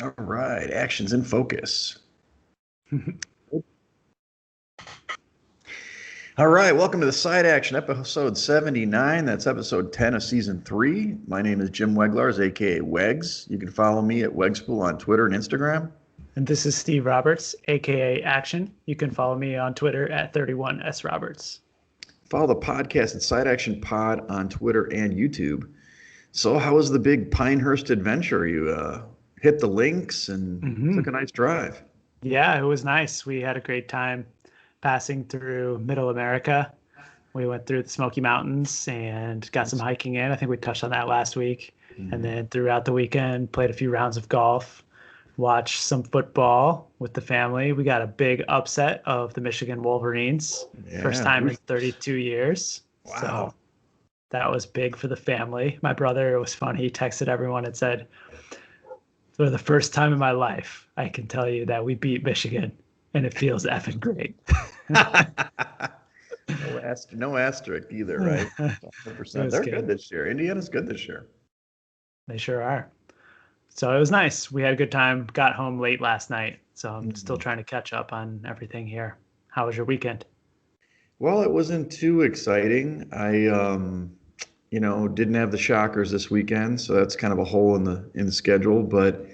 All right, actions in focus. All right, welcome to the Side Action, episode 79. That's episode 10 of season 3. My name is Jim Weglars, aka Wegs. You can follow me at Wegspool on Twitter and Instagram. And this is Steve Roberts, aka Action. You can follow me on Twitter at 31sroberts. Follow the podcast at Side Action Pod on Twitter and YouTube. So, how was the big Pinehurst adventure? You hit the links and took a nice drive. Yeah, it was nice. We had a great time passing through Middle America. We went through the Smoky Mountains and got some hiking in. I think we touched on that last week. And then throughout the weekend, played a few rounds of golf, watched some football with the family. We got a big upset of the Michigan Wolverines. First time in 32 years. Wow. So that was big for the family. My brother, it was funny. He texted everyone and said, for the first time in my life, I can tell you that we beat Michigan, and it feels effing great. No asterisk either, right? 100%. They're good this year. Indiana's good this year. They sure are. So it was nice. We had a good time. Got home late last night, so I'm still trying to catch up on everything here. How was your weekend? Well, it wasn't too exciting. I didn't have the Shockers this weekend, so that's kind of a hole in the schedule, but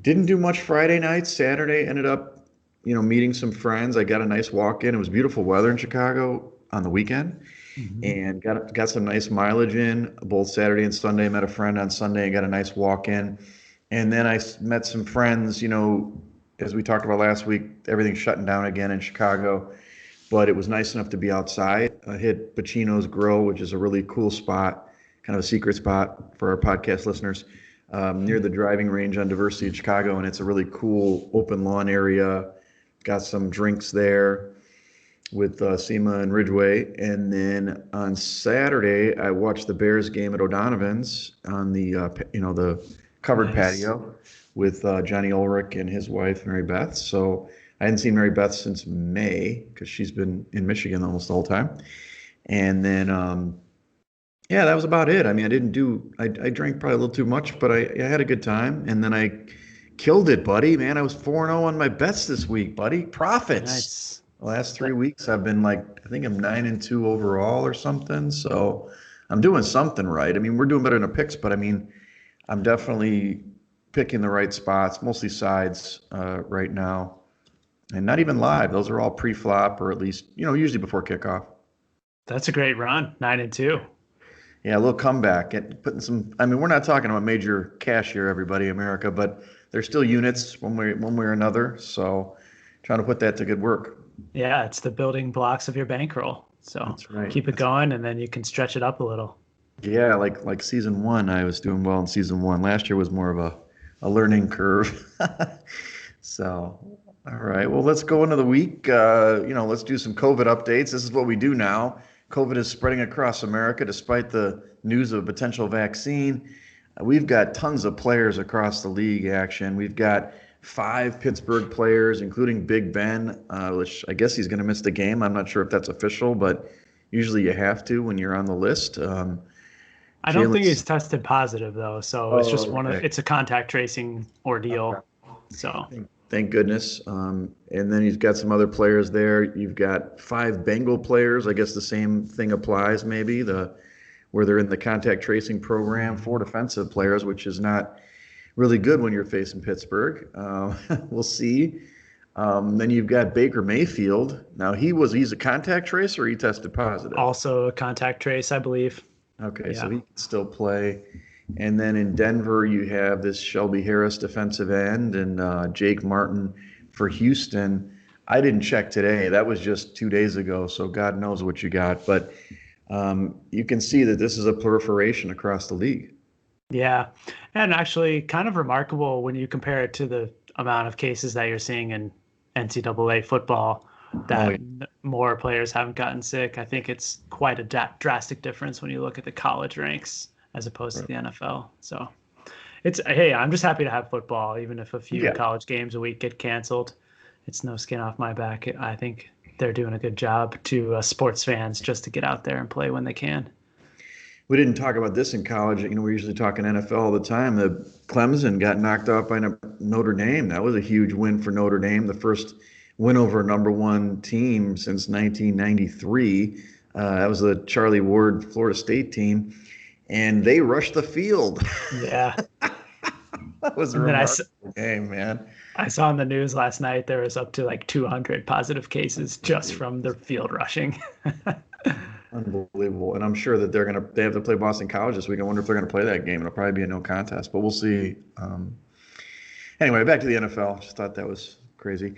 didn't do much Friday night. Saturday ended up meeting some friends. I got a nice walk in. It was beautiful weather in Chicago on the weekend, and got some nice mileage in both Saturday and Sunday. Met a friend on Sunday and got a nice walk in. And then I met some friends, as we talked about last week, everything's shutting down again in Chicago, but it was nice enough to be outside. I hit Pacino's Grill, which is a really cool spot, kind of a secret spot for our podcast listeners, near the driving range on Diversity in Chicago. And it's a really cool open lawn area. Got some drinks there with Sema and Ridgeway. And then on Saturday, I watched the Bears game at O'Donovan's on the covered patio with Johnny Ulrich and his wife, Mary Beth. So I hadn't seen Mary Beth since May because she's been in Michigan almost the whole time. And then, that was about it. I mean, I drank probably a little too much, but I had a good time. And then I killed it, buddy. Man, I was 4-0 on my bets this week, buddy. Profits. Nice. The last 3 weeks, I've been I think I'm 9-2 overall or something. So I'm doing something right. I mean, we're doing better in the picks, but I mean, I'm definitely picking the right spots, mostly sides right now. And not even live. Those are all pre-flop or at least, usually before kickoff. That's a great run, 9-2. Yeah, a little comeback. We're not talking about major cash here, everybody, America, but there's still units one way or another. So trying to put that to good work. Yeah, it's the building blocks of your bankroll. So that's right. Keep it going, and then you can stretch it up a little. Yeah, like season 1, I was doing well in season 1. Last year was more of a learning curve. So, all right. Well, let's go into the week. Let's do some COVID updates. This is what we do now. COVID is spreading across America despite the news of a potential vaccine. We've got tons of players across the league action. We've got 5 Pittsburgh players, including Big Ben, which I guess he's going to miss the game. I'm not sure if that's official, but usually you have to when you're on the list. I don't think he's tested positive, though. So it's just it's a contact tracing ordeal. Okay. So thank goodness. And then you've got some other players there. You've got 5 Bengal players. I guess the same thing applies maybe, where they're in the contact tracing program. 4 defensive players, which is not really good when you're facing Pittsburgh. We'll see. Then you've got Baker Mayfield. Now, he's a contact tracer or he tested positive? Also a contact trace, I believe. Okay, yeah. So he can still play. And then in Denver, you have this Shelby Harris defensive end and Jake Martin for Houston. I didn't check today. That was just 2 days ago, so God knows what you got. But you can see that this is a proliferation across the league. Yeah, and actually kind of remarkable when you compare it to the amount of cases that you're seeing in NCAA football, that more players haven't gotten sick. I think it's quite a drastic difference when you look at the college ranks as opposed to the NFL. So I'm just happy to have football, even if a few college games a week get canceled. It's no skin off my back. I think they're doing a good job to sports fans just to get out there and play when they can. We didn't talk about this in college. We're usually talking NFL all the time. The Clemson got knocked off by Notre Dame. That was a huge win for Notre Dame. The first win over a number one team since 1993. That was the Charlie Ward Florida State team, and they rushed the field. Yeah. That was a And then remarkable game, man. I saw in the news last night there was up to like 200 positive cases just from the field rushing. Unbelievable. And I'm sure that they have to play Boston College this week. I wonder if they're gonna play that game. It'll probably be a no contest, but we'll see. Anyway, back to the NFL. Just thought that was crazy.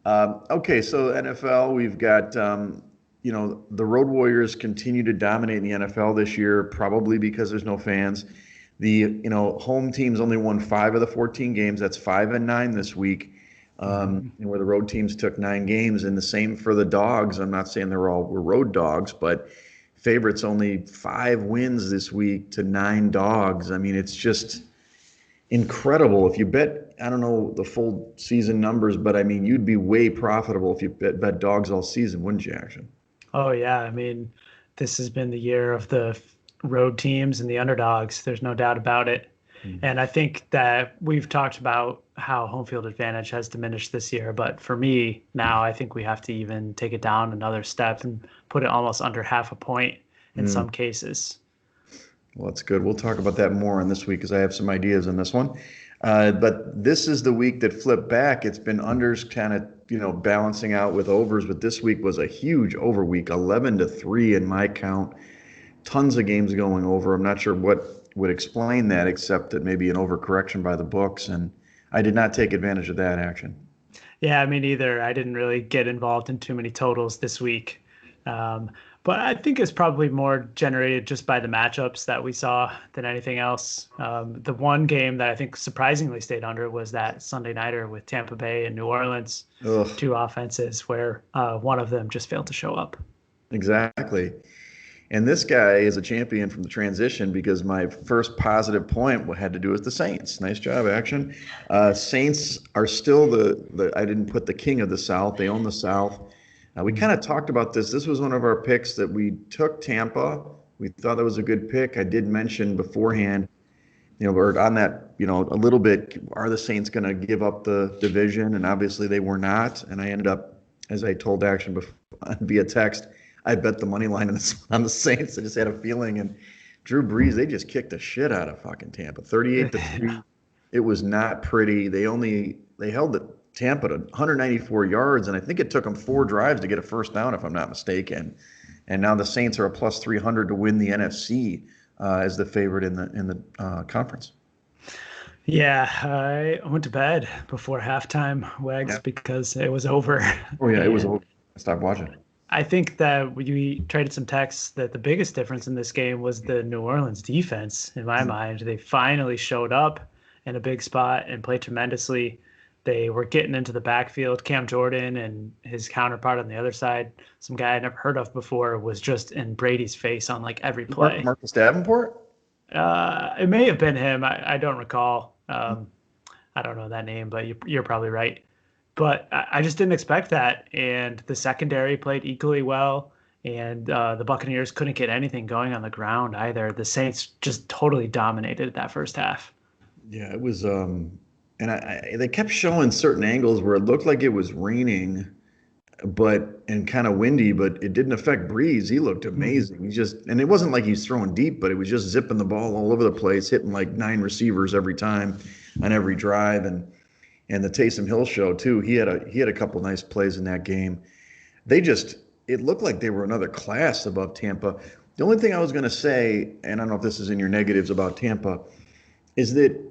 Okay, so NFL, we've got the Road Warriors continue to dominate in the NFL this year, probably because there's no fans. The home teams only won 5 of the 14 games. That's 5-9 this week. Where the road teams took 9 games, and the same for the dogs. I'm not saying were road dogs, but favorites only 5 wins this week to 9 dogs. I mean, it's just incredible. If you bet, I don't know the full season numbers, but I mean, you'd be way profitable if you bet dogs all season, wouldn't you, Action? Oh yeah, I mean, this has been the year of the road teams and the underdogs. There's no doubt about it. And I think that we've talked about how home field advantage has diminished this year. But for me now, I think we have to even take it down another step and put it almost under half a point in some cases. Well, that's good. We'll talk about that more on this week because I have some ideas on this one. But this is the week that flipped back. It's been unders kind of, balancing out with overs. But this week was a huge over week, 11-3 in my count. Tons of games going over. I'm not sure what would explain that, except that maybe an overcorrection by the books, and I did not take advantage of that action. Yeah, I mean, either. I didn't really get involved in too many totals this week. But I think it's probably more generated just by the matchups that we saw than anything else. The one game that I think surprisingly stayed under was that Sunday nighter with Tampa Bay and New Orleans. Ugh. 2 offenses where one of them just failed to show up. Exactly. And this guy is a champion from the transition because my first positive point had to do with the Saints. Nice job, Action. Saints are still I didn't put the king of the South. They own the South. We kind of talked about this. This was one of our picks that we took Tampa. We thought that was a good pick. I did mention beforehand, or on that, a little bit, are the Saints going to give up the division? And obviously they were not. And I ended up, as I told Action via text, I bet the money line on the Saints. I just had a feeling. And Drew Brees, they just kicked the shit out of fucking Tampa. 38-3. It was not pretty. They held Tampa to 194 yards, and I think it took them 4 drives to get a first down, if I'm not mistaken. And now the Saints are a plus 300 to win the NFC as the favorite in the conference. Yeah, I went to bed before halftime, Wags, because it was over. Oh yeah, it was over. I stopped watching. I think that we traded some texts that the biggest difference in this game was the New Orleans defense, in my mind. They finally showed up in a big spot and played tremendously. They were getting into the backfield. Cam Jordan and his counterpart on the other side, some guy I'd never heard of before, was just in Brady's face on like every play. Marcus Davenport? It may have been him. I don't recall. I don't know that name, but you're probably right. But I just didn't expect that. And the secondary played equally well. And the Buccaneers couldn't get anything going on the ground either. The Saints just totally dominated that first half. Yeah, it was and they kept showing certain angles where it looked like it was raining, and kind of windy, but it didn't affect Breeze. He looked amazing. And it wasn't like he's throwing deep, but it was just zipping the ball all over the place, hitting like 9 receivers every time on every drive. And the Taysom Hill show too. He had a couple nice plays in that game. It looked like they were another class above Tampa. The only thing I was going to say, and I don't know if this is in your negatives about Tampa, is that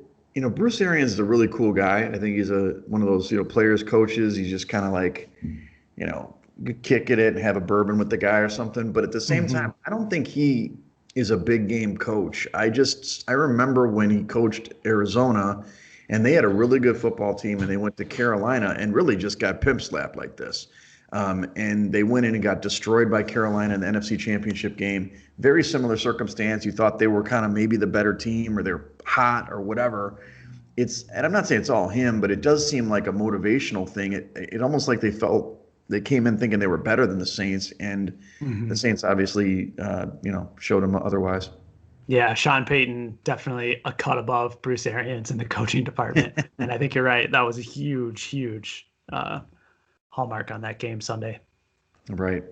Bruce Arians is a really cool guy. I think he's one of those players coaches. He's just kind of like kick at it and have a bourbon with the guy or something. But at the same time, I don't think he is a big game coach. I remember when he coached Arizona. And they had a really good football team, and they went to Carolina and really just got pimp slapped like this. And they went in and got destroyed by Carolina in the NFC Championship game. Very similar circumstance. You thought they were kind of maybe the better team, or they're hot or whatever. And I'm not saying it's all him, but it does seem like a motivational thing. It almost like they came in thinking they were better than the Saints, and the Saints obviously showed them otherwise. Yeah, Sean Payton definitely a cut above Bruce Arians in the coaching department. And I think you're right. That was a huge, huge hallmark on that game Sunday. Right.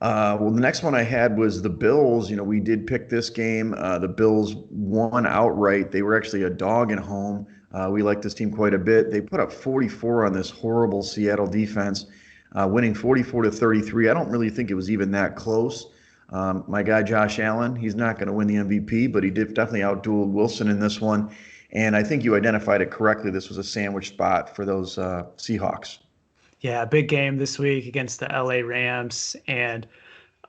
Well, the next one I had was the Bills. We did pick this game. The Bills won outright. They were actually a dog at home. We like this team quite a bit. They put up 44 on this horrible Seattle defense, winning 44 to 33. I don't really think it was even that close. My guy Josh Allen, he's not going to win the MVP, but he did definitely outdueled Wilson in this one. And I think you identified it correctly. This was a sandwich spot for those Seahawks. Yeah, big game this week against the LA Rams. And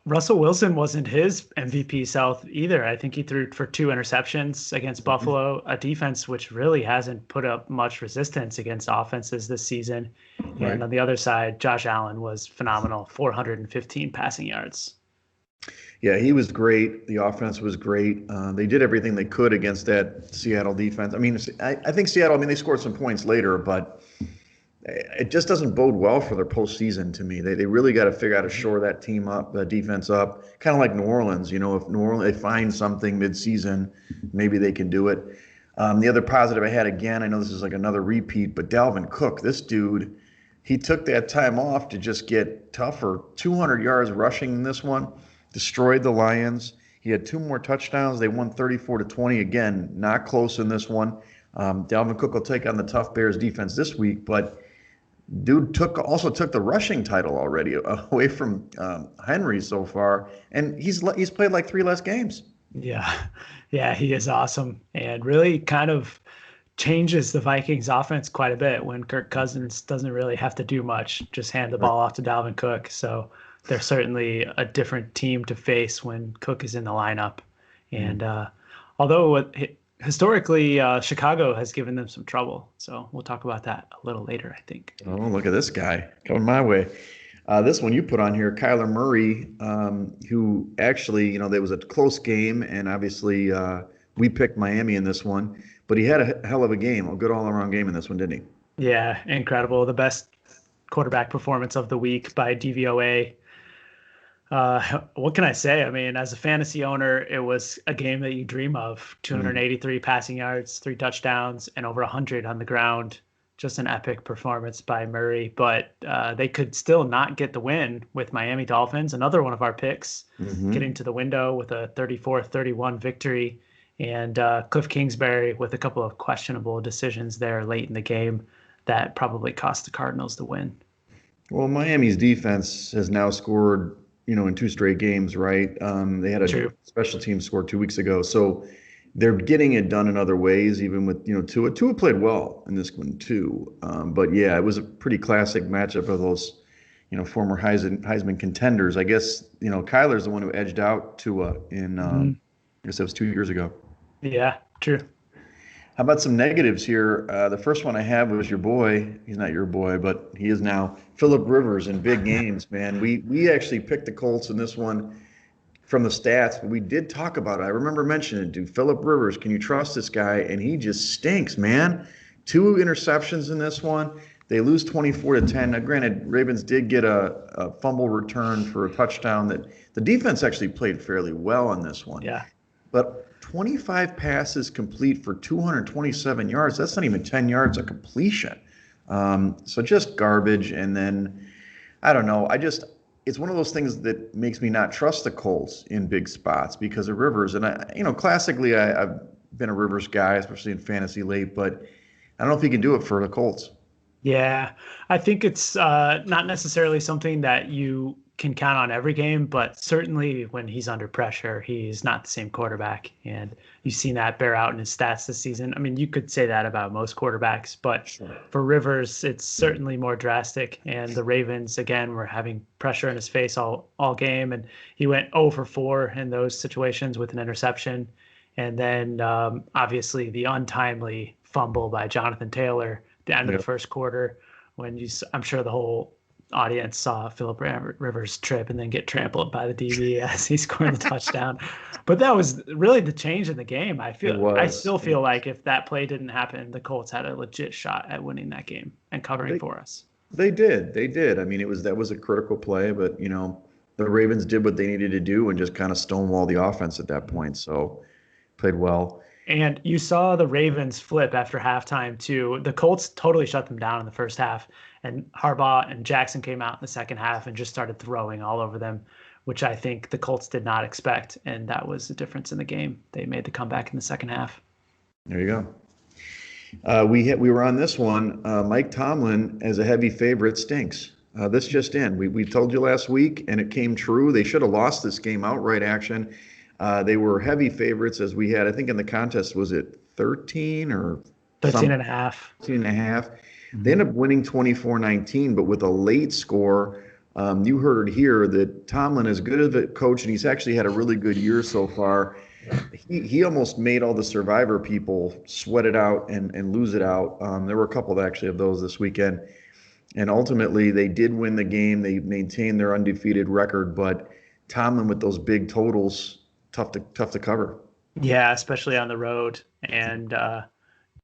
Russell Wilson wasn't his MVP South either. I think he threw for 2 interceptions against Buffalo, a defense which really hasn't put up much resistance against offenses this season. Right. And on the other side, Josh Allen was phenomenal, 415 passing yards. Yeah, he was great. The offense was great. They did everything they could against that Seattle defense. I mean, I think Seattle, I mean, they scored some points later, but it just doesn't bode well for their postseason to me. They really got to figure out how to shore that team up, the defense up, kind of like New Orleans. If New Orleans they find something midseason, maybe they can do it. The other positive I had again, I know this is like another repeat, but Dalvin Cook, this dude, he took that time off to just get tougher. 200 yards rushing in this one, destroyed the Lions. He had 2 more touchdowns. They won 34 to 20. Again, not close in this one. Dalvin Cook will take on the tough Bears defense this week, but dude also took the rushing title already away from Henry so far, and he's played like 3 less games. Yeah. Yeah, he is awesome and really kind of changes the Vikings offense quite a bit when Kirk Cousins doesn't really have to do much, just hand the ball off to Dalvin Cook. So they're certainly a different team to face when Cook is in the lineup. And although historically Chicago has given them some trouble, so we'll talk about that a little later, I think. Oh, look at this guy coming my way. This one you put on here, Kyler Murray, who actually, there was a close game, and obviously we picked Miami in this one, but he had a hell of a game, a good all-around game in this one, didn't he? Yeah, incredible. The best quarterback performance of the week by DVOA. What can I say? I mean, as a fantasy owner, it was a game that you dream of. 283 passing yards, 3 touchdowns, and over 100 on the ground. Just an epic performance by Murray. But they could still not get the win with Miami Dolphins, another one of our picks, getting to the window with a 34-31 victory. And Cliff Kingsbury with a couple of questionable decisions there late in the game that probably cost the Cardinals the win. Well, Miami's defense has now scored in 2 straight games, right? They had a special team score 2 weeks ago. So they're getting it done in other ways, even with, Tua. Tua played well in this one too. But yeah, it was a pretty classic matchup of those, former Heisman contenders. I guess, Kyler's the one who edged out Tua in, I guess that was 2 years ago. Yeah, true. How about some negatives here? The first one I have was your boy. He's not your boy, but he is now. Phillip Rivers in big games, man. We actually picked the Colts in this one from the stats, but we did talk about it. I remember mentioning it, dude. Phillip Rivers, can you trust this guy? And he just stinks, man. 2 interceptions in this one. They lose 24-10. Now, granted, Ravens did get a fumble return for a touchdown that the defense actually played fairly well on this one. Yeah. But 25 passes complete for 227 yards. That's not even 10 yards of completion. So just garbage. And then, I don't know. It's one of those things that makes me not trust the Colts in big spots because of Rivers. And classically, I've been a Rivers guy, especially in fantasy late, but I don't know if he can do it for the Colts. Yeah, I think it's not necessarily something that you can count on every game, but certainly when he's under pressure, he's not the same quarterback. And you've seen that bear out in his stats this season. I mean, you could say that about most quarterbacks, but for Rivers, it's certainly more drastic. And the Ravens, again, were having pressure in his face all game. And he went 0 for 4 in those situations with an interception. And then obviously the untimely fumble by Jonathan Taylor at the end of the first quarter when I'm sure the whole audience saw Phillip Rivers trip and then get trampled by the DB as he scored the touchdown. But that was really the change in the game. I still feel like if that play didn't happen, the Colts had a legit shot at winning that game and covering for us. They did. I mean, that was a critical play, but the Ravens did what they needed to do and just kind of stonewall the offense at that point. So played well. And you saw the Ravens flip after halftime too. The Colts totally shut them down in the first half, and Harbaugh and Jackson came out in the second half and just started throwing all over them, which I think the Colts did not expect, and that was the difference in the game. They made the comeback in the second half. There you go. We were on this one. Mike Tomlin as a heavy favorite stinks. This just in. We told you last week, and it came true. They should have lost this game outright action. They were heavy favorites as we had, I think in the contest, was it 13 or 13 and a half. 13 and a half. Mm-hmm. They ended up winning 24-19, but with a late score. You heard here that Tomlin is good as a coach, and he's actually had a really good year so far. He almost made all the Survivor people sweat it out and lose it out. There were a couple of those this weekend. And ultimately, they did win the game. They maintained their undefeated record, but Tomlin with those big totals, tough to cover. Yeah, especially on the road. And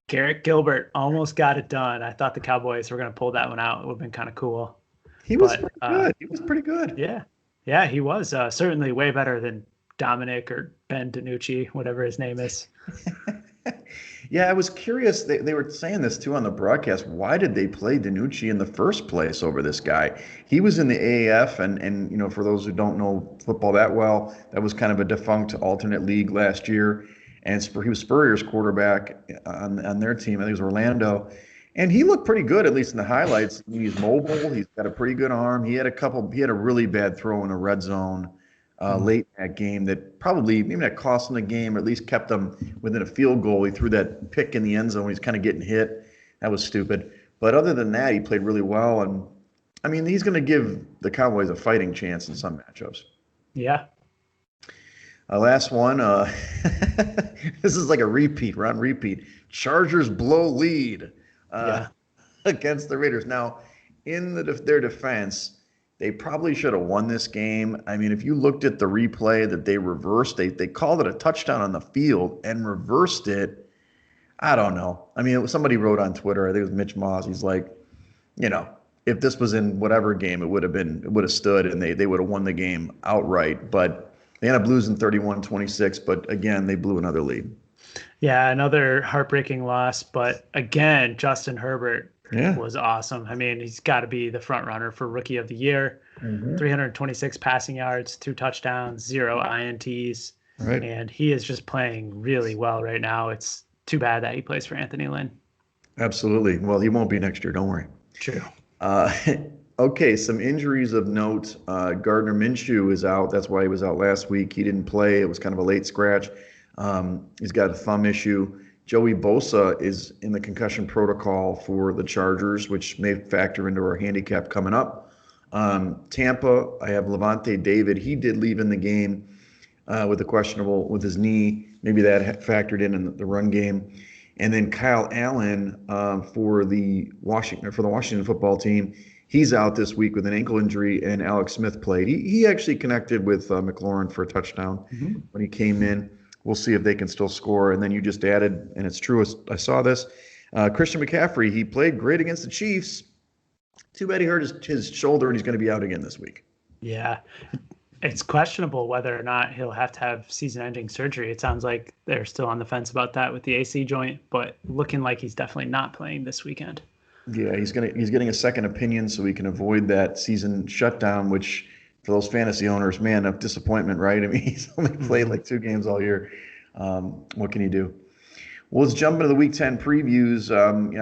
Garrett Gilbert almost got it done. I thought the Cowboys were going to pull that one out. It would have been kind of cool. He was pretty good. He was pretty good. Yeah, he was certainly way better than Dominic or Ben DiNucci, whatever his name is. Yeah, I was curious. They were saying this too on the broadcast. Why did they play DiNucci in the first place over this guy? He was in the AAF, and you know, for those who don't know football that well, that was kind of a defunct alternate league last year. And he was Spurrier's quarterback on their team. I think it was Orlando. And he looked pretty good, at least in the highlights. He's mobile. He's got a pretty good arm. He had a really bad throw in a red zone late in that game that probably maybe not cost him the game, or at least kept them within a field goal. He threw that pick in the end zone when he's kind of getting hit. That was stupid. But other than that, he played really well. And, I mean, he's going to give the Cowboys a fighting chance in some matchups. Yeah. Last one. This is like a repeat. We're on repeat. Chargers blow lead against the Raiders. Now, in their defense, they probably should have won this game. I mean, if you looked at the replay that they reversed, they called it a touchdown on the field and reversed it. I don't know. I mean, somebody wrote on Twitter, I think it was Mitch Moss. He's like, you know, if this was in whatever game, it would have stood, and they would have won the game outright. But they ended up losing 31-26. But again, they blew another lead. Yeah, another heartbreaking loss. But again, Justin Herbert was awesome. I mean, he's got to be the front runner for Rookie of the Year. 326 passing yards, 2 touchdowns, 0 INTs. Right. And he is just playing really well right now. It's too bad that he plays for Anthony Lynn. Absolutely. Well, he won't be next year. Don't worry. True. Okay, some injuries of note. Gardner Minshew is out. That's why he was out last week. He didn't play. It was kind of a late scratch. He's got a thumb issue. Joey Bosa is in the concussion protocol for the Chargers, which may factor into our handicap coming up. Tampa, I have Levante David. He did leave in the game with his knee. Maybe that factored in the run game. And then Kyle Allen for the Washington football team. He's out this week with an ankle injury, and Alex Smith played. He actually connected with McLaurin for a touchdown when he came in. We'll see if they can still score. And then you just added, and it's true, I saw this, Christian McCaffrey. He played great against the Chiefs. Too bad he hurt his shoulder, and he's going to be out again this week. Yeah. It's questionable whether or not he'll have to have season-ending surgery. It sounds like they're still on the fence about that with the AC joint, but looking like he's definitely not playing this weekend. Yeah, he's getting a second opinion so he can avoid that season shutdown, which for those fantasy owners, man, a disappointment, right? I mean, he's only played like 2 games all year. What can you do? Well, let's jump into the Week 10 previews.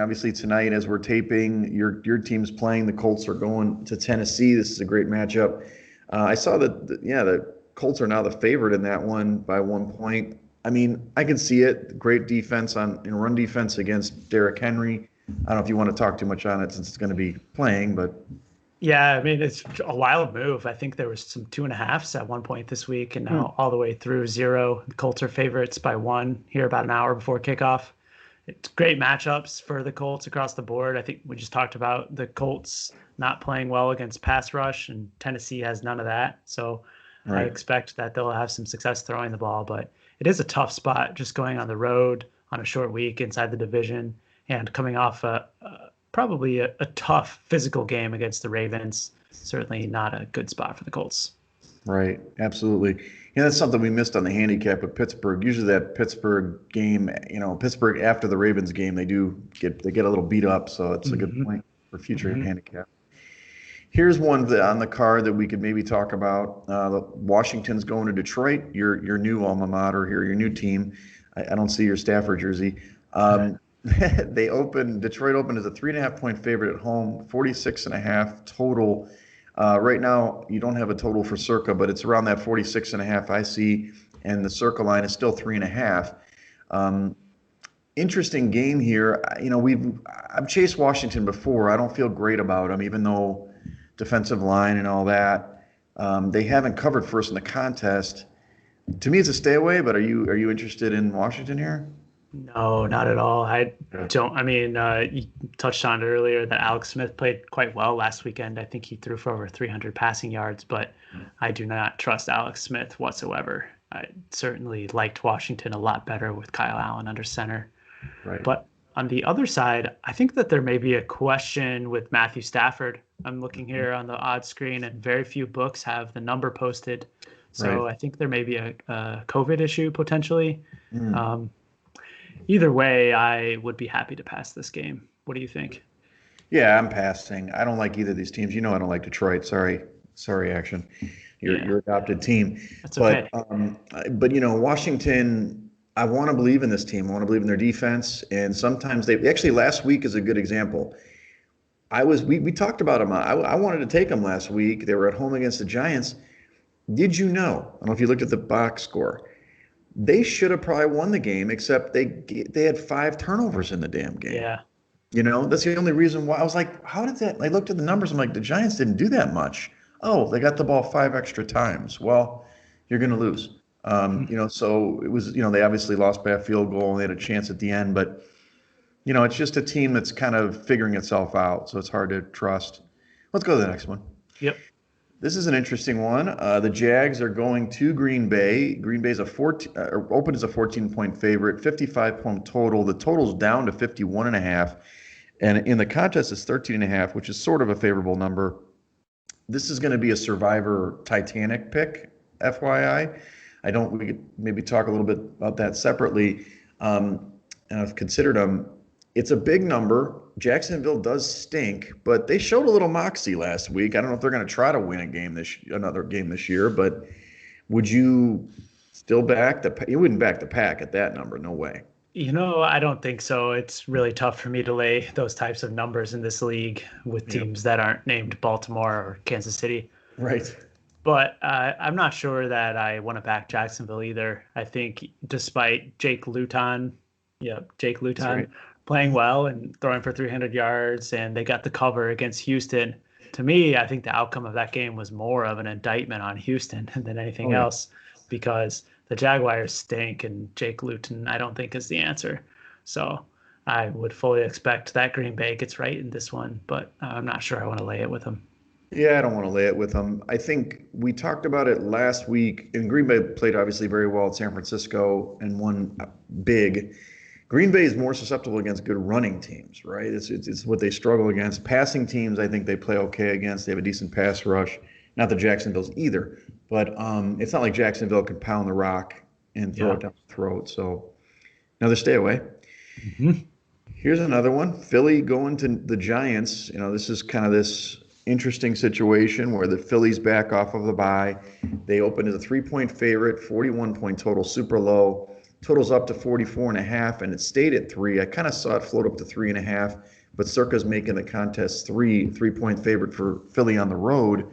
Obviously tonight, as we're taping, your team's playing. The Colts are going to Tennessee. This is a great matchup. I saw that, the Colts are now the favorite in that one by 1 point. I mean, I can see it. Great defense in run defense against Derrick Henry. I don't know if you want to talk too much on it since it's going to be playing, but. Yeah, I mean, it's a wild move. I think there was some 2.5s at one point this week, and now all the way through 0. The Colts are favorites by 1 here about an hour before kickoff. It's great matchups for the Colts across the board. I think we just talked about the Colts not playing well against pass rush, and Tennessee has none of that. So I expect that they'll have some success throwing the ball, but it is a tough spot just going on the road on a short week inside the division and coming off probably a tough physical game against the Ravens. Certainly not a good spot for the Colts. Right, absolutely. That's something we missed on the handicap with Pittsburgh. Usually that Pittsburgh game, Pittsburgh after the Ravens game, they get a little beat up, so it's a good Hmm. point for future Hmm. handicap. Here's one on the card that we could maybe talk about. Washington's going to Detroit, your new alma mater here, your new team. I don't see your Stafford jersey. Detroit opened as a 3.5 point favorite at home, 46 and a half total. Right now, you don't have a total for Circa, but it's around that 46 and a half I see, and the Circa line is still 3.5. Um, Interesting game here. I've chased Washington before. I don't feel great about them, even though defensive line and all that. They haven't covered first in the contest. To me, it's a stay away. But are you interested in Washington here? No, not at all. I Yeah. don't. I mean, you touched on it earlier that Alex Smith played quite well last weekend. I think he threw for over 300 passing yards, but I do not trust Alex Smith whatsoever. I certainly liked Washington a lot better with Kyle Allen under center. Right. But on the other side, I think that there may be a question with Matthew Stafford. I'm looking here on the odds screen, and very few books have the number posted. Right. So I think there may be a COVID issue potentially. Mm. Um, Either way, I would be happy to pass this game. What do you think? Yeah, I'm passing. I don't like either of these teams. I don't like Detroit. Sorry, action. Your Yeah, your adopted team. that's But okay. Washington. I want to believe in this team. I want to believe in their defense. And sometimes they actually last week is a good example. We talked about them. I wanted to take them last week. They were at home against the Giants. Did you know? I don't know if you looked at the box score. They should have probably won the game, except they had 5 turnovers in the damn game. Yeah. That's the only reason why I was like, how did that? I looked at the numbers. I'm like, the Giants didn't do that much. Oh, they got the ball 5 extra times. Well, you're going to lose. So it was, they obviously lost by a field goal and they had a chance at the end, but it's just a team that's kind of figuring itself out. So it's hard to trust. Let's go to the next one. Yep. This is an interesting one. The Jags are going to Green Bay. Green Bay's open as a 14-point favorite, 55-point total. The total's down to 51 and a half. And in the contest, it's 13 and a half, which is sort of a favorable number. This is going to be a Survivor Titanic pick, FYI. We could maybe talk a little bit about that separately. And I've considered them. It's a big number. Jacksonville does stink, but they showed a little moxie last week. I don't know if they're going to try to win another game this year, but would you still you wouldn't back the pack at that number? No way. I don't think so. It's really tough for me to lay those types of numbers in this league with Yep. teams that aren't named Baltimore or Kansas City. Right. But I'm not sure that I want to back Jacksonville either. I think despite Jake That's Luton right. playing well and throwing for 300 yards, and they got the cover against Houston. To me, I think the outcome of that game was more of an indictment on Houston than anything Oh yeah. else because the Jaguars stink, and Jake Luton, I don't think, is the answer. So I would fully expect that Green Bay gets right in this one, but I'm not sure I want to lay it with them. Yeah, I don't want to lay it with them. I think we talked about it last week, and Green Bay played obviously very well at San Francisco and won big. Green Bay is more susceptible against good running teams, right? It's what they struggle against. Passing teams, I think they play okay against. They have a decent pass rush. Not the Jacksonville's either, but it's not like Jacksonville can pound the rock and throw Yeah. it down the throat. So another stay away. Hmm. Here's another one. Philly going to the Giants. This is kind of this interesting situation where the Phillies back off of the bye. They opened as a 3-point favorite, 41-point total, super low. Total's up to 44 and a half, and it stayed at 3. I kind of saw it float up to 3.5, but Circa's making the contest 3-point favorite for Philly on the road.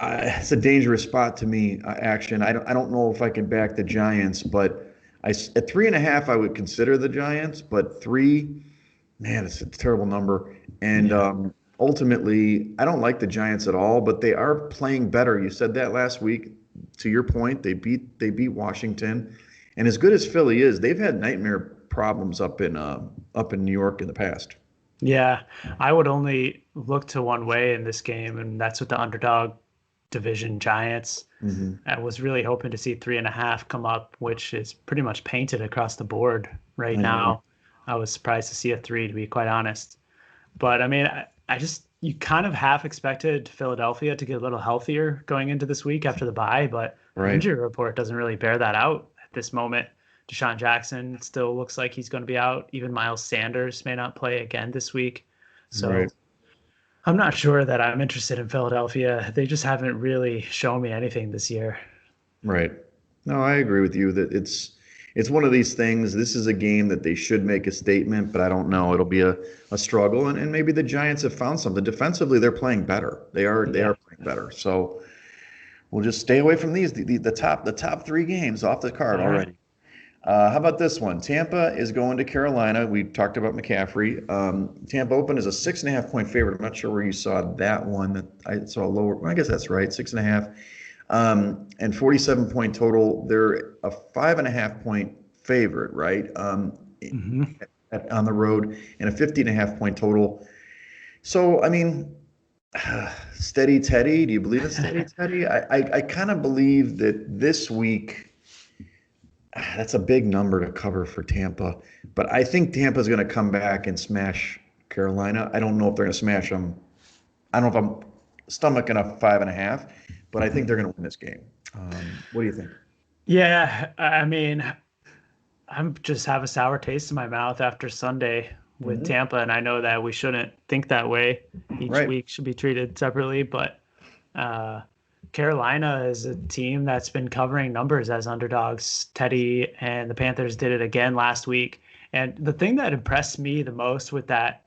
It's a dangerous spot to me, action. I don't know if I can back the Giants, but at 3.5, I would consider the Giants, but 3, man, it's a terrible number. And Yeah. ultimately, I don't like the Giants at all, but they are playing better. You said that last week. To your point, they beat Washington, and as good as Philly is, they've had nightmare problems up in New York in the past. Yeah, I would only look to one way in this game, and that's with the underdog division Giants. Hmm. I was really hoping to see 3.5 come up, which is pretty much painted across the board right I know. now. I was surprised to see a 3, to be quite honest. But I mean, I just you kind of half expected Philadelphia to get a little healthier going into this week after the bye, but the Right. injury report doesn't really bear that out at this moment. Deshaun Jackson still looks like he's going to be out. Even Miles Sanders may not play again this week. Right. So I'm not sure that I'm interested in Philadelphia. They just haven't really shown me anything this year. Right. No, I agree with you that it's one of these things. This is a game that they should make a statement, but I don't know. It'll be a struggle. And maybe the Giants have found something. Defensively, they're playing better. They are Yeah. playing better. So we'll just stay away from these. The top three games off the card All right. already. How about this one? Tampa is going to Carolina. We talked about McCaffrey. Tampa open is a 6.5 point favorite. I'm not sure where you saw that one. That I saw a lower. Well, I guess that's right. 6.5. And 47 point total. They're a 5.5 point favorite, right? Mm-hmm. On the road, and a 50.5 point total. So, I mean, steady Teddy. Do you believe it's steady Teddy? I kind of believe that this week. That's a big number to cover for Tampa, but I think Tampa's going to come back and smash Carolina. I don't know if they're going to smash them. I don't know if I'm stomaching a 5.5, but I think they're going to win this game. What do you think? Yeah, I mean, I'm just have a sour taste in my mouth after Sunday with Hmm. Tampa, and I know that we shouldn't think that way. Each Right. week should be treated separately, but uh, Carolina is a team that's been covering numbers as underdogs. Teddy and the Panthers did it again last week. And the thing that impressed me the most with that,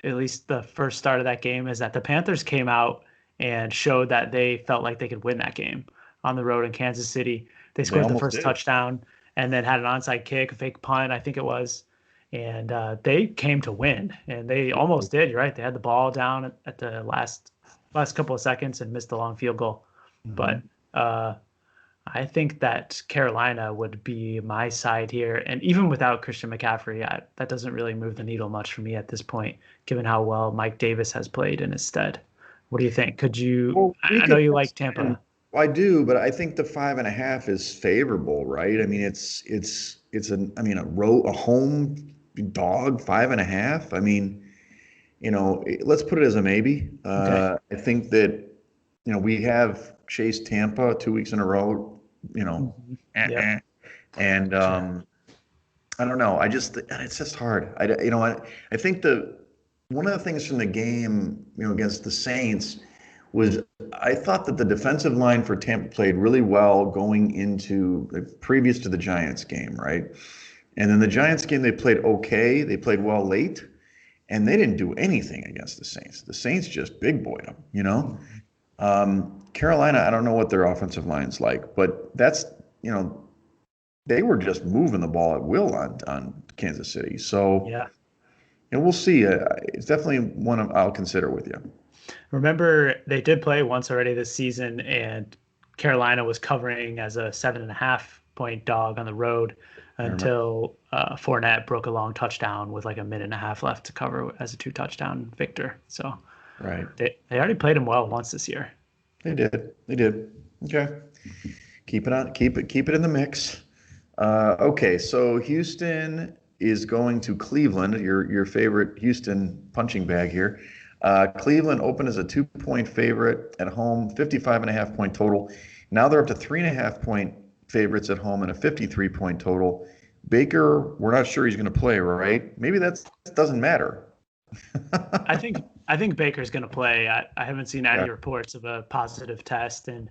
at least the first start of that game, is that the Panthers came out and showed that they felt like they could win that game on the road in Kansas City. They They scored the almost first did. touchdown and then had an onside kick, a fake punt, I think it was. And they came to win, and they almost did. You're right. They had the ball down at the last couple of seconds and missed a long field goal. Hmm. But I think that Carolina would be my side here. And even without Christian McCaffrey, that doesn't really move the needle much for me at this point, given how well Mike Davis has played in his stead. What do you think? Could you? Well, we I know could you like understand. Tampa. Well, I do, but I think the 5.5 is favorable, right? I mean, it's a home dog 5.5. I mean, let's put it as a maybe. Okay. I think that we have chased Tampa 2 weeks in a row. You know, Hmm. eh, Yep. eh. And Sure. I don't know. It's just hard. I think the one of the things from the game, against the Saints was I thought that the defensive line for Tampa played really well going into previous to the Giants game, right? And then the Giants game, they played okay. They played well late, and they didn't do anything against the Saints. The Saints just big boyed them. Mhm. Carolina, I don't know what their offensive line's like, but you know, they were just moving the ball at will on Kansas City. So, Yeah. we'll see. It's definitely one I'll consider with you. Remember, they did play once already this season, and Carolina was covering as a 7.5 point dog on the road I remember. until Fournette broke a long touchdown with like a minute and a half left to cover as a two-touchdown victor. So Right. they already played him well once this year. They did. They did. Okay. Keep it on. Keep it in the mix. Okay. So Houston is going to Cleveland. Your favorite Houston punching bag here. Cleveland opened as a 2 point favorite at home, 55.5 point total. Now they're up to 3.5 point favorites at home and a 53 point total. Baker, we're not sure he's going to play, right? Maybe that doesn't matter. I think Baker's going to play. I haven't seen Yeah. any reports of a positive test, and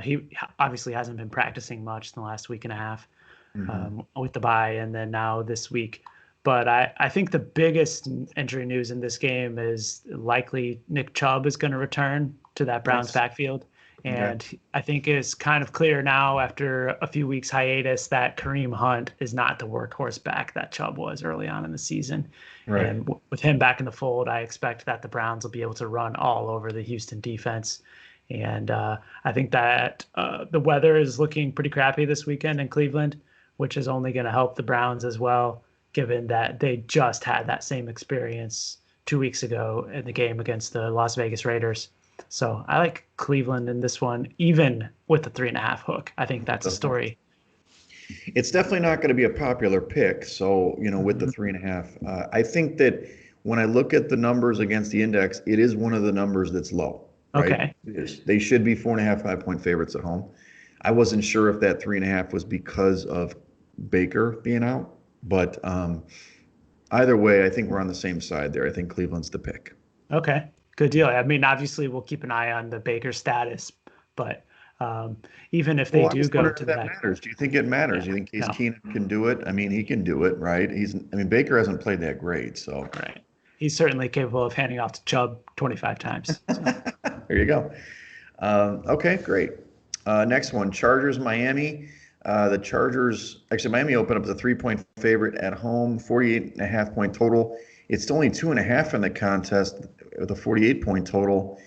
he obviously hasn't been practicing much in the last week and a half Hmm. with the bye, and then now this week. But I think the biggest injury news in this game is likely Nick Chubb is going to return to that Browns Nice. backfield. Okay. And I think it's kind of clear now after a few weeks hiatus that Kareem Hunt is not the workhorse back that Chubb was early on in the season. Right. And with him back in the fold, I expect that the Browns will be able to run all over the Houston defense. And I think that the weather is looking pretty crappy this weekend in Cleveland, which is only going to help the Browns as well, given that they just had that same experience 2 weeks ago in the game against the Las Vegas Raiders. So I like Cleveland in this one, even with the 3.5 hook. I think that's a story. It's definitely not going to be a popular pick. So, with the Mhm. 3.5, I think that when I look at the numbers against the index, it is one of the numbers that's low, right? Okay. It is. They should be 4.5, 5 point favorites at home. I wasn't sure if that 3.5 was because of Baker being out, but either way, I think we're on the same side there. I think Cleveland's the pick. Okay. Good deal. I mean, obviously, we'll keep an eye on the Baker status, but um, even if they Well, I do was go wondering to if the that back, matters. Do you think it matters? yeah, Do you think Case no, Keenum can do it? I mean, he can do it, right? I mean, Baker hasn't played that great, so right. He's certainly capable of handing off to Chubb 25 times. So, there you go. Okay, great. Next one, Chargers, Miami. The Chargers, actually, Miami opened up as a 3 point favorite at home, 48.5 point total. It's only 2.5 in the contest with a 48 point total.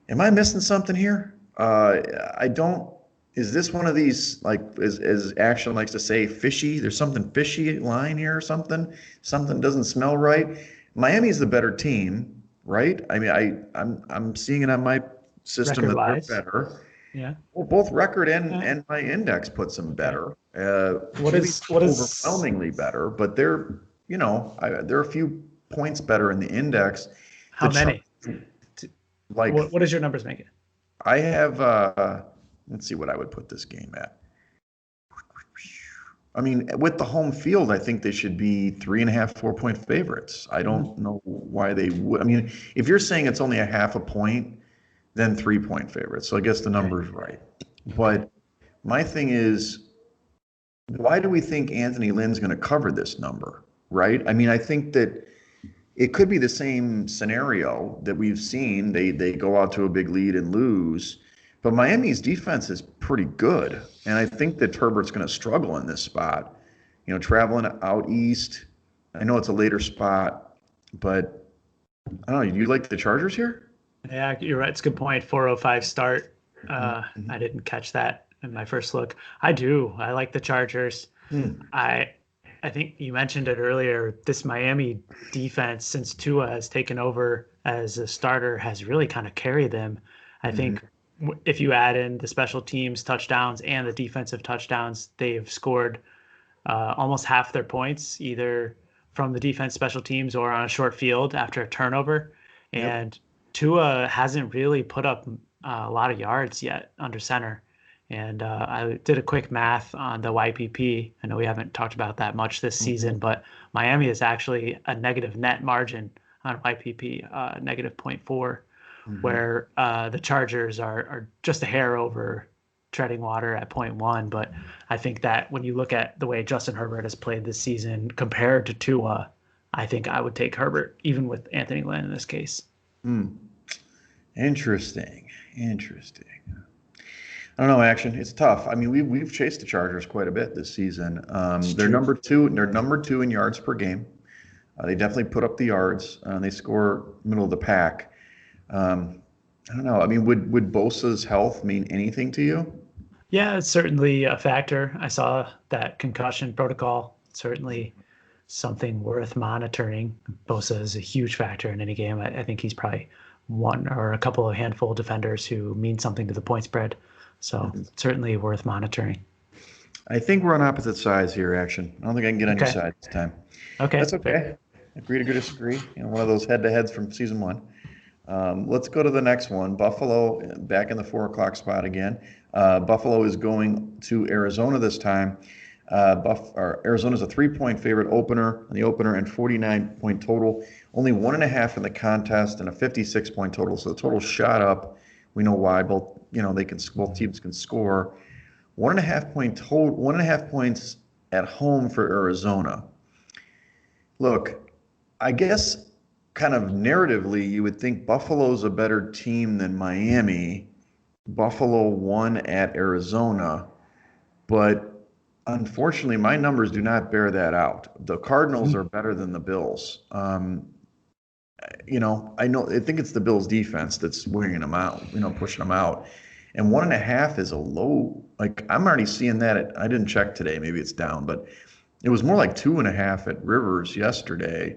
Am I missing something here? I don't. Is this one of these, like, as Action likes to say, fishy? There's something fishy line here or something. Something doesn't smell right. Miami's the better team, right? I mean, I'm seeing it on my system record that they're wise, better. yeah. Well, both record and Yeah. and my index puts them Okay. better. What Maybe is what is overwhelmingly better, but they're a few points better in the index. The how chart, many? like What is your numbers make it? I have, let's see what I would put this game at. I mean, with the home field, I think they should be 3.5, 4 point favorites. I Mm, don't know why they would. I mean, if you're saying it's only a half a point, then 3 point favorites. So I guess the okay. number's right. Okay. But my thing is, why do we think Anthony Lynn's going to cover this number? Right? I mean, I think that it could be the same scenario that we've seen. They go out to a big lead and lose, but Miami's defense is pretty good, and I think that Herbert's going to struggle in this spot. Traveling out east. I know it's a later spot, but I don't know. Do you like the Chargers here? Yeah, you're right. It's a good point. 405 start. Mhm. I didn't catch that in my first look. I do. I like the Chargers. Hmm. I I think you mentioned it earlier. This Miami defense, since Tua has taken over as a starter, has really kind of carried them. I Mhm. think if you add in the special teams touchdowns and the defensive touchdowns, they've scored almost half their points either from the defense, special teams, or on a short field after a turnover. Yep. And Tua hasn't really put up a lot of yards yet under center. And I did a quick math on the YPP. I know we haven't talked about that much this Mhm. season, but Miami is actually a negative net margin on YPP, negative zero point 0.4, Mhm. where the Chargers are just a hair over treading water at zero point 0.1. But I think that when you look at the way Justin Herbert has played this season compared to Tua, I think I would take Herbert, even with Anthony Lynn in this case. Hmm. Interesting. Interesting. I don't know, Action. It's tough. I mean, we've chased the Chargers quite a bit this season. It's They're true. number two. They're number two in yards per game. They definitely put up the yards. They score middle of the pack. Um, I don't know. I mean, would Bosa's health mean anything to you? Yeah, it's certainly a factor. I saw that concussion protocol. Certainly something worth monitoring. Bosa is a huge factor in any game. I think he's probably one or a couple of handful of defenders who mean something to the point spread. So Mhm. certainly worth monitoring. I think we're on opposite sides here, Action. I don't think I can get on your Okay. side this time. Okay. That's Fair. okay. Agree to disagree. One of those head-to-heads from season one. Let's go to the next one. Buffalo back in the 4 o'clock spot again. Buffalo is going to Arizona this time. Arizona's a 3 point favorite opener in the opener and 49 point total. Only 1.5 in the contest and a 56 point total. So the total shot up. We know why. Both teams can score. 1.5 point total. 1.5 points at home for Arizona. Look, I guess kind of narratively, you would think Buffalo's a better team than Miami. Buffalo won at Arizona, but unfortunately, my numbers do not bear that out. The Cardinals are better than the Bills. I think it's the Bills defense that's wearing them out, pushing them out. And 1.5 is a low, like I'm already seeing that I didn't check today, maybe it's down, but it was more like 2.5 at Rivers yesterday.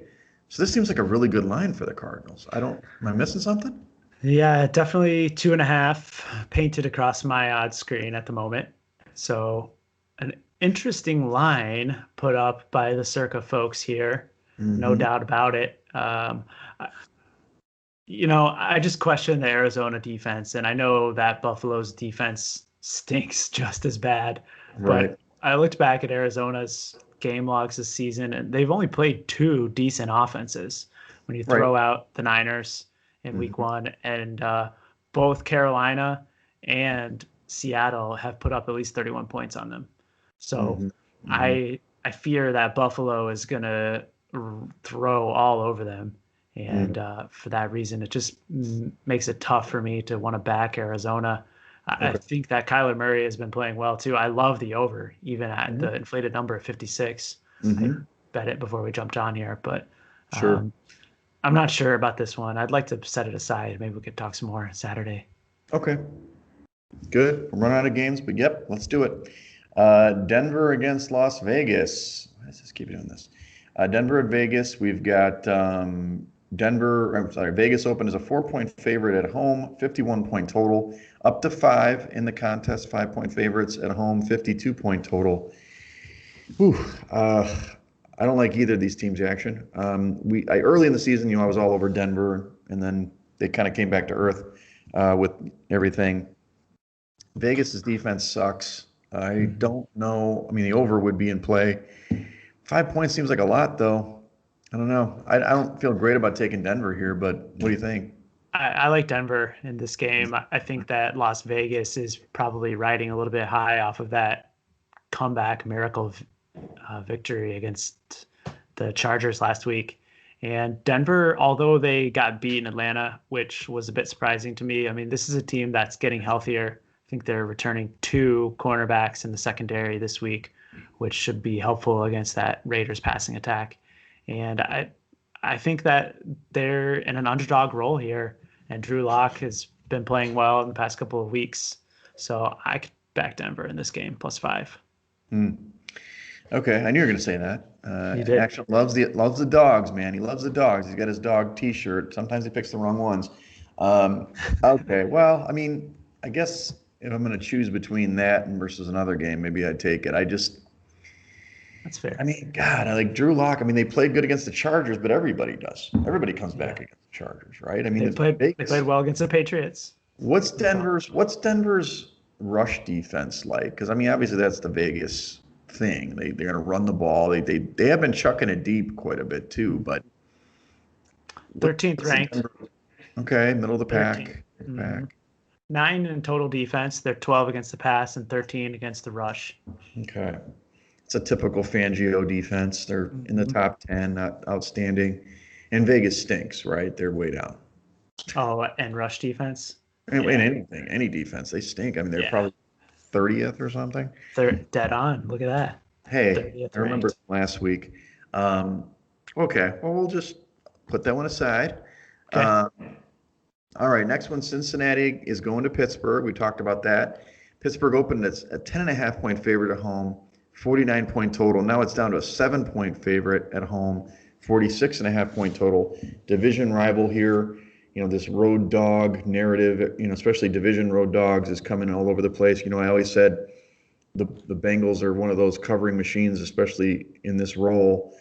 So this seems like a really good line for the Cardinals. Am I missing something? Yeah, definitely 2.5 painted across my odds screen at the moment. So an interesting line put up by the Circa folks here. No Mm-hmm. doubt about it. I- I just question the Arizona defense, and I know that Buffalo's defense stinks just as bad. Right. But I looked back at Arizona's game logs this season, and they've only played two decent offenses when you Right. throw out the Niners in week Hmm. one. And both Carolina and Seattle have put up at least 31 points on them. So Hmm. Hmm. I fear that Buffalo is going to throw all over them. And Hmm. for that reason, it just makes it tough for me to want to back Arizona. I Okay. think that Kyler Murray has been playing well too. I love the over, even at Hmm. the inflated number of 56. I Hmm. bet it before we jumped on here, but Sure. um, I'm not sure about this one. I'd like to set it aside. Maybe we could talk some more Saturday. Okay. Good. We're running out of games, but yep, let's do it. Denver against Las Vegas. Why does this keep doing this? Denver at Vegas. We've got Vegas open as a 4-point favorite at home, 51-point total, up to five in the contest, 5-point favorites at home, 52-point total. Whew, I don't like either of these teams' action. Early in the season, I was all over Denver, and then they kind of came back to earth with everything. Vegas's defense sucks. I Mhm. don't know. I mean, the over would be in play. 5 points seems like a lot, though. I don't know. I don't feel great about taking Denver here, but what do you think? I like Denver in this game. I think that Las Vegas is probably riding a little bit high off of that comeback miracle victory against the Chargers last week. And Denver, although they got beat in Atlanta, which was a bit surprising to me, I mean, this is a team that's getting healthier. I think they're returning two cornerbacks in the secondary this week, which should be helpful against that Raiders passing attack. And I think that they're in an underdog role here, and Drew Lock has been playing well in the past couple of weeks. So I could back Denver in this game plus five. Hmm. Okay, I knew you were going to say that. You did. Action loves the dogs, man. He loves the dogs. He's got his dog T-shirt. Sometimes he picks the wrong ones. Um, okay, well, I mean, I guess if I'm going to choose between that and versus another game, maybe I'd take it. That's I fair. mean, God, I like Drew Lock. I mean, they played good against the Chargers, but everybody does. Everybody comes Yeah. back against the Chargers, right? I mean, They the played they Vegas. played well against the Patriots. What's Denver's rush defense like? Because I mean, obviously that's the Vegas thing. They're going to run the ball. They have been chucking it deep quite a bit too. But 13th what's the ranked. Denver? Okay, middle of the 13th. pack. Mm-hmm. Pack. 9 in total defense. They're 12 against the pass and 13 against the rush. Okay, it's a typical Fangio defense. They're in the Mm-hmm. top 10, not outstanding. And Vegas stinks, right? They're way down. Oh, and rush defense. In Yeah. anything, any defense, they stink. I mean, they're Yeah. probably 30th or something. They're dead on. Look at that. Hey, 30th I remember ranked. last week. Um, okay, well, we'll just put that one aside. Okay. Uh, all right, next one, Cincinnati is going to Pittsburgh. We talked about that. Pittsburgh opened as a 10.5-point favorite at home, 49-point total. Now it's down to a 7-point favorite at home, 46.5-point total. Division rival here. This road dog narrative, especially division road dogs is coming all over the place. I always said the Bengals are one of those covering machines, especially in this role.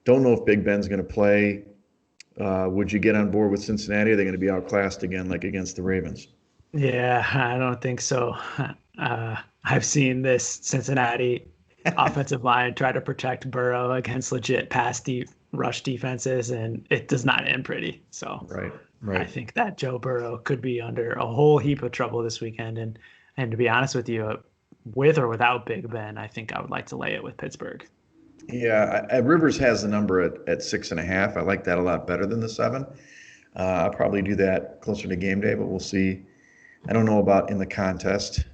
Don't know if Big Ben's going to play. Would you get on board with Cincinnati? Are they going to be outclassed again, like against the Ravens? Yeah, I don't think so. I've seen this Cincinnati offensive line try to protect Burrow against legit pass deep rush defenses, and it does not end pretty. So Right, I right. think that Joe Burrow could be under a whole heap of trouble this weekend. And to be honest with you, with or without Big Ben, I think I would like to lay it with Pittsburgh. Yeah, Rivers has the number at 6.5. I like that a lot better than the 7. I'll probably do that closer to game day, but we'll see. I don't know about in the contest.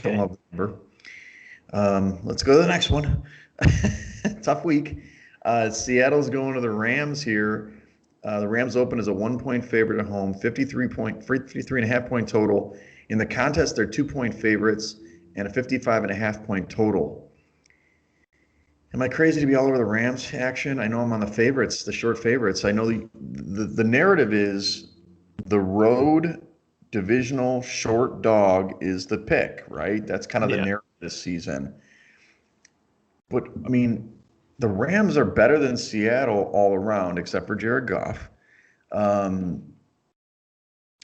Don't Okay. love the number. Let's go to the next one. Tough week. Seattle's going to the Rams here. The Rams open as a 1-point favorite at home, 53.5-point total. In the contest, they're 2-point favorites and a 55.5-point total. Am I crazy to be all over the Rams action? I know I'm on the favorites, the short favorites. I know the narrative is the road divisional short dog is the pick, right? That's kind of the Yeah. narrative this season. But I mean, the Rams are better than Seattle all around, except for Jared Goff. Um,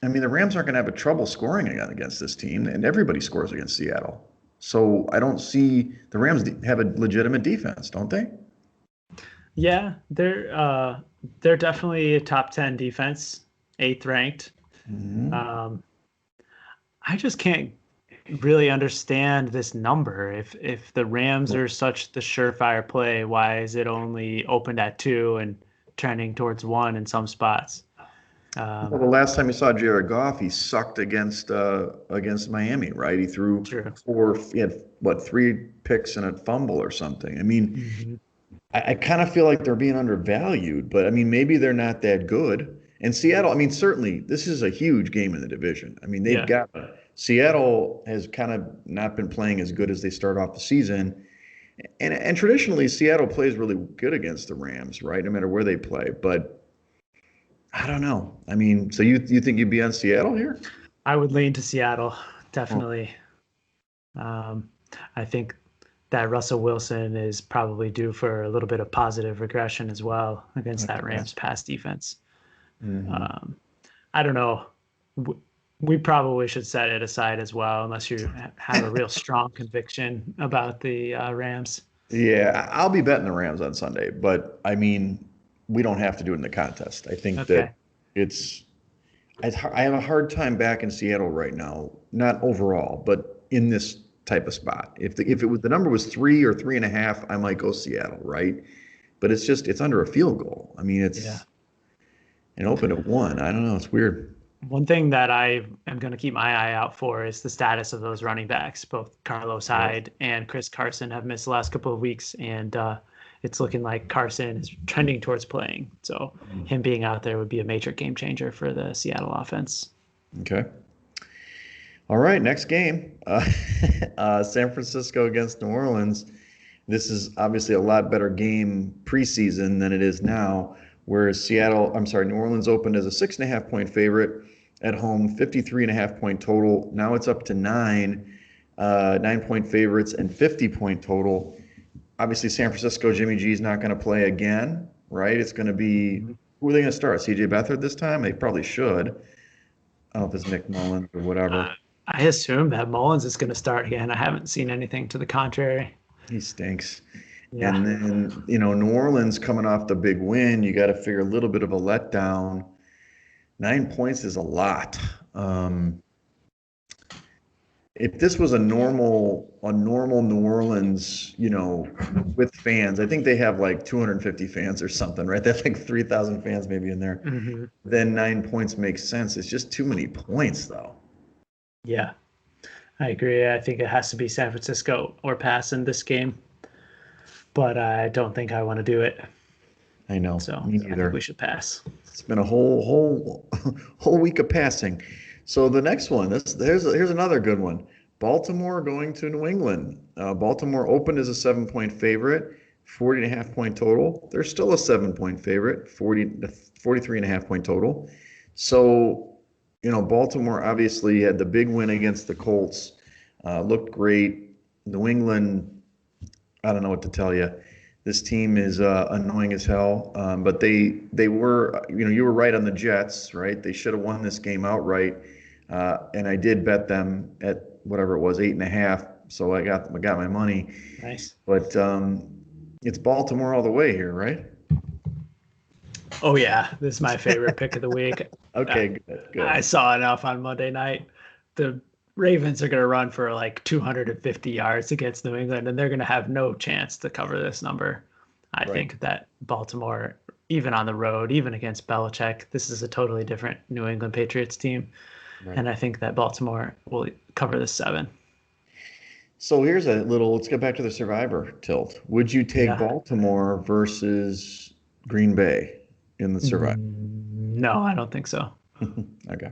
I mean, the Rams aren't going to have a trouble scoring again against this team, and everybody scores against Seattle. So I don't see the Rams have a legitimate defense, don't they? Yeah, they're definitely a top 10 defense, eighth ranked. Hmm. Um, I just can't really understand this number. If the Rams are such the surefire play, why is it only opened at 2 and trending towards 1 in some spots? Well, the last time you saw Jared Goff, he sucked against Miami, right? He threw True. he had what, 3 picks and a fumble or something. I mean, Hmm. I kind of feel like they're being undervalued, but I mean, maybe they're not that good. And Seattle, I mean, certainly this is a huge game in the division. I mean, they've Yeah. got Seattle has kind of not been playing as good as they start off the season. And traditionally, Seattle plays really good against the Rams, right? No matter where they play. But I don't know. I mean, so you think you'd be on Seattle here? I would lean to Seattle, Oh, definitely. Um, I think that Russell Wilson is probably due for a little bit of positive regression as well against that okay. Rams pass defense. Hmm. Um, I don't know. We probably should set it aside as well, unless you have a real strong conviction about the Rams. Yeah, I'll be betting the Rams on Sunday, but I mean, we don't have to do it in the contest. I think that Okay. it's I have a hard time back in Seattle right now, not overall, but in this type of spot. If it was the number was 3 or 3.5, I might go Seattle, right? But it's under a field goal. I mean, Yeah. it's an open at 1. I don't know. It's weird. One thing that I am going to keep my eye out for is the status of those running backs. Both Carlos Yep. Hyde and Chris Carson have missed the last couple of weeks, and it's looking like Carson is trending towards playing. So him being out there would be a major game changer for the Seattle offense. Okay. All right. Next game, San Francisco against New Orleans. This is obviously a lot better game preseason than it is now, whereas New Orleans opened as a 6.5 point favorite at home, 53.5 point total. Now it's up to 9 point favorites and 50 point total. Obviously, San Francisco, Jimmy G is not going to play again, right? It's going to be, Mhm. who are they going to start? CJ Beathard this time? They probably should. I don't know if it's Nick Mullins or whatever. Uh, I assume that Mullins is going to start again. I haven't seen anything to the contrary. He stinks. Yeah. And then, New Orleans coming off the big win, you got to figure a little bit of a letdown. 9 points is a lot. Um, if this was a normal New Orleans, with fans, I think they have like 250 fans or something, right? They have like 3,000 fans maybe in there. Hmm. Then 9 points makes sense. It's just too many points, though. Yeah, I agree. I think it has to be San Francisco or pass in this game, but I don't think I want to do it. I know, So me I think we neither. should pass. It's been a whole whole week of passing. So the next one, here's another good one. Baltimore going to New England. Baltimore opened as a 7 point favorite, 40.5 point total. They're still a 7 point favorite, 43.5 point total. So, Baltimore obviously had the big win against the Colts, looked great. New England, I don't know what to tell you. This team is annoying as hell, but they were, you were right on the Jets, right? They should have won this game outright, and I did bet them at whatever it was, 8.5. So I got my money, Nice. but it's Baltimore all the way here, right? Oh yeah, this is my favorite pick of the week. I, Okay, good, I good. saw enough on Monday night. The Ravens are going to run for like 250 yards against New England, and they're going to have no chance to cover this number. I Right, think that Baltimore, even on the road, even against Belichick, this is a totally different New England Patriots team, right. and I think that Baltimore will cover the 7. So let's get back to the Survivor tilt. Would you take Yeah. Baltimore versus Green Bay in the Survivor? No, I don't think so. Okay.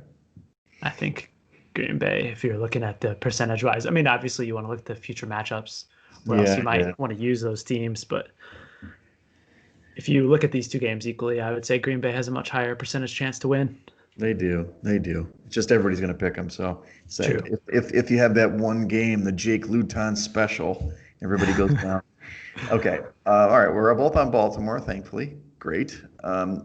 I think Green Bay, if you're looking at the percentage wise, I mean, obviously you want to look at the future matchups where else Yeah, you might yeah. want to use those teams. But if you look at these two games equally, I would say Green Bay has a much higher percentage chance to win. They do. They do. It's just everybody's going to pick them. So it's like True. if you have that one game, the Jake Luton special, everybody goes down. Okay. All right. We're both on Baltimore, thankfully. Great.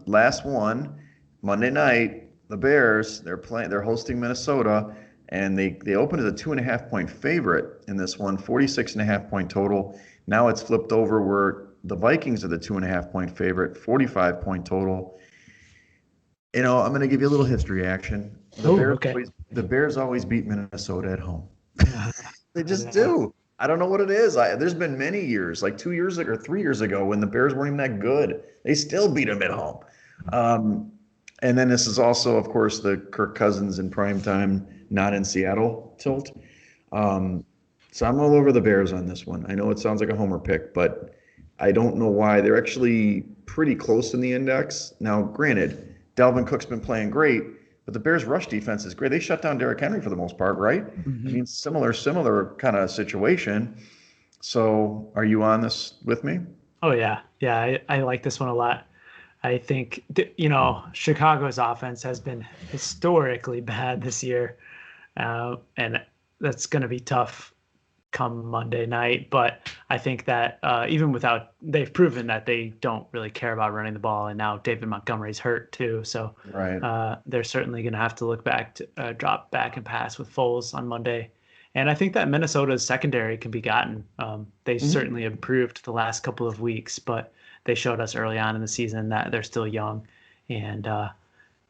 Last one, Monday night. The Bears. They're playing. They're hosting Minnesota, and they opened as a 2.5 point favorite in this one. 46.5 point total. Now it's flipped over where the Vikings are the 2.5 point favorite. 45 point total. I'm going to give you a little history action. Oh, okay. The Bears always beat Minnesota at home. Uh, They I just know. do. I don't know what it is. There's been many years, like 2 years ago or 3 years ago, when the Bears weren't even that good. They still beat them at home. Um, and then this is also, of course, the Kirk Cousins in prime time, not in Seattle tilt. Um, so I'm all over the Bears on this one. I know it sounds like a homer pick, but I don't know why. They're actually pretty close in the index. Now, granted, Dalvin Cook's been playing great, but the Bears' rush defense is great. They shut down Derrick Henry for the most part, right? I Mhm. mean, similar kind of situation. So, are you on this with me? Oh yeah, yeah. I like this one a lot. I think Chicago's offense has been historically bad this year, and that's going to be tough come Monday night. But I think that even without, they've proven that they don't really care about running the ball, and now David Montgomery's hurt too, so Right. they're certainly going to have to look back to drop back and pass with Foles on Monday. And I think that Minnesota's secondary can be gotten. They Mhm. certainly improved the last couple of weeks, but they showed us early on in the season that they're still young. And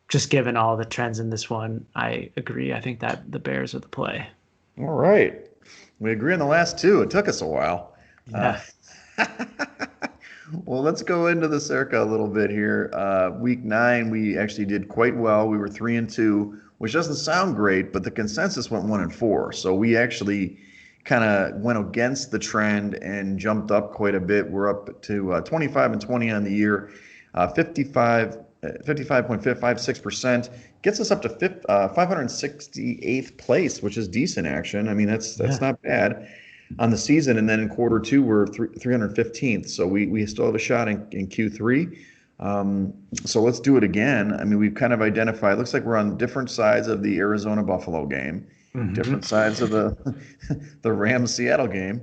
just given all the trends in this one, I agree. I think that the Bears are the play. All right. We agree on the last two. It took us a while. Uh, Yeah. well, let's go into the Circa a little bit here. Week 9, we actually did quite well. We were 3-2, which doesn't sound great, but the consensus went 1-4. So we actually kind of went against the trend and jumped up quite a bit. We're up to 25-20 on the year, 55.56%. Gets us up to 568th place, which is decent action. I mean, that's Yeah. not bad on the season. And then in quarter two, we're 315th. So we still have a shot in Q3. So let's do it again. I mean, we've kind of identified, looks like we're on different sides of the Arizona Buffalo game, Hmm. different sides of the the Rams Seattle game,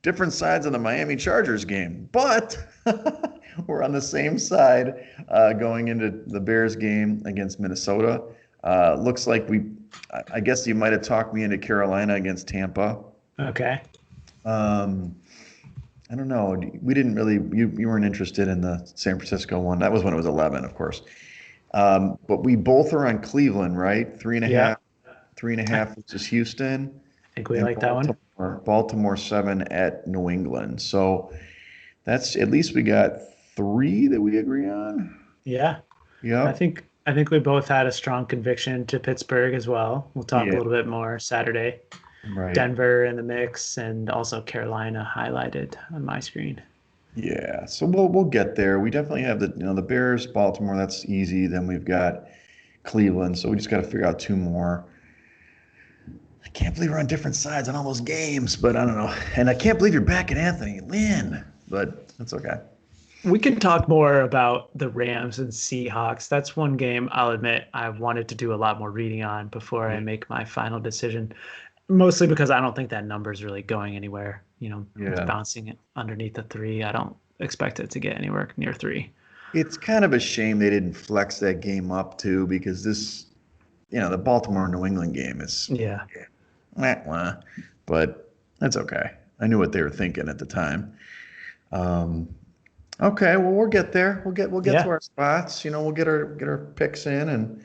different sides of the Miami Chargers game, but we're on the same side going into the Bears game against Minnesota. Looks like I guess you might have talked me into Carolina against Tampa. Okay. Um, I don't know. We didn't really, you weren't interested in the San Francisco one. That was when it was 11, of course. But we both are on Cleveland, right? Three and a Yeah. half, three and a I half versus Houston, think we and like that one. Baltimore 7 at New England. So that's at least we got three that we agree on. Yeah. Yep. I think we both had a strong conviction to Pittsburgh as well. We'll talk a Yeah. little bit more Saturday. Right. Denver in the mix and also Carolina highlighted on my screen. Yeah. So we'll get there. We definitely have the Bears, Baltimore. That's easy. Then we've got Cleveland. So we just got to figure out two more. I can't believe we're on different sides on all those games, but I don't know. And I can't believe you're back at Anthony Lynn, but that's okay. We can talk more about the Rams and Seahawks. That's one game I'll admit I wanted to do a lot more reading on before I make my final decision. Mostly because I don't think that number is really going anywhere. It's Yeah. bouncing it underneath the three. I don't expect it to get anywhere near three. It's kind of a shame they didn't flex that game up too, because the Baltimore New England game is Yeah. wah, wah, but that's okay. I knew what they were thinking at the time. Um, okay, well we'll get there. We'll get to Yeah. our spots. We'll get our picks in, and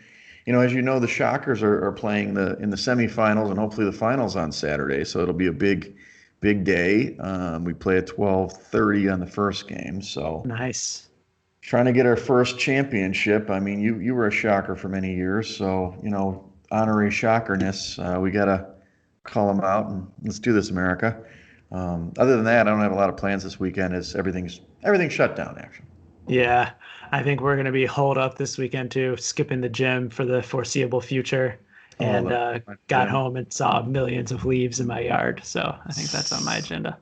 as you know, the Shockers are playing in the semifinals and hopefully the finals on Saturday. So it'll be a big day. We play at 12:30 on the first game, so Nice. trying to get our first championship. I mean, you were a Shocker for many years, so honorary Shockerness. We gotta call them out and let's do this, America. Other than that, I don't have a lot of plans this weekend. As everything's shut down, actually. Yeah. I think we're going to be holed up this weekend too, skipping the gym for the foreseeable future. Oh, And my got gym. home and saw millions of leaves in my yard. So I think that's on my agenda.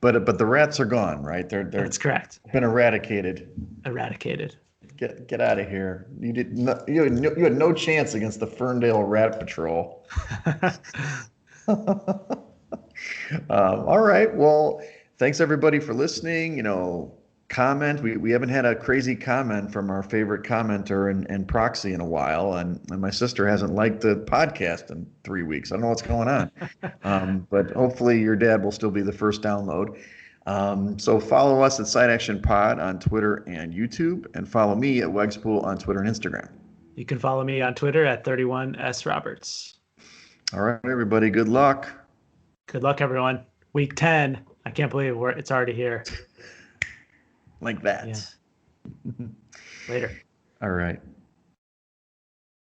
But the rats are gone, right? They're That's correct. been eradicated. Eradicated. Get out of here. You had no chance against the Ferndale Rat Patrol. All right. Well, thanks everybody for listening. Comment. We haven't had a crazy comment from our favorite commenter and proxy in a while, and my sister hasn't liked the podcast in 3 weeks. I don't know what's going on. But hopefully your dad will still be the first download. So follow us at Side Action Pod on Twitter and YouTube, and follow me at Wegspool on Twitter and Instagram. You can follow me on Twitter at 31sroberts. All right, everybody. Good luck. Good luck, everyone. Week 10. I can't believe it's already here. Like that. Yeah. Later. All right.